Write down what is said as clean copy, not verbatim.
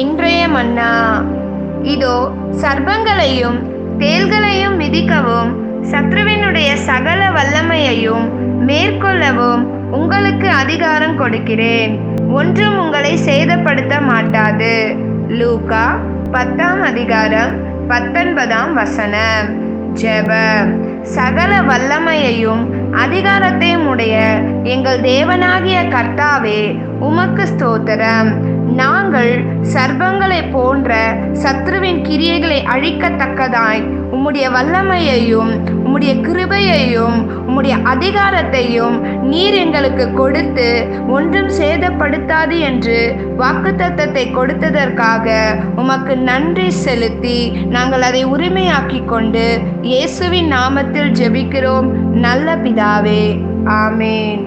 இன்றைய மன்னா. இதோ சர்ப்பங்களையும் தேள்களையும் மிதிக்கவும் சத்ருவினுடைய சகல வல்லமையையும் மேற்கொள்ளவும் உங்களுக்கு அதிகாரம் கொடுக்கிறேன். ஒன்றும் உங்களை சேதப்படுத்த மாட்டாது. லூக்கா 10:19. ஜெபம். சகல வல்லமையையும் அதிகாரத்தையும் உடைய எங்கள் தேவனாகிய கர்த்தாவே, உமக்கு ஸ்தோத்திரம். நாங்கள் சர்ப்பங்களை போன்ற சத்ருவின் கிரியைகளை அழிக்கத்தக்கதாய் உம்முடைய வல்லமையையும் உம்முடைய கிருபையையும் உம்முடைய அதிகாரத்தையும் நீர் எங்களுக்கு கொடுத்து ஒன்றும் சேதப்படுத்தாது என்று வாக்குத்தத்தத்தை கொடுத்ததற்காக உமக்கு நன்றி செலுத்தி நாங்கள் அதை உரிமையாக்கி கொண்டு இயேசுவின் நாமத்தில் ஜெபிக்கிறோம் நல்ல பிதாவே. ஆமேன்.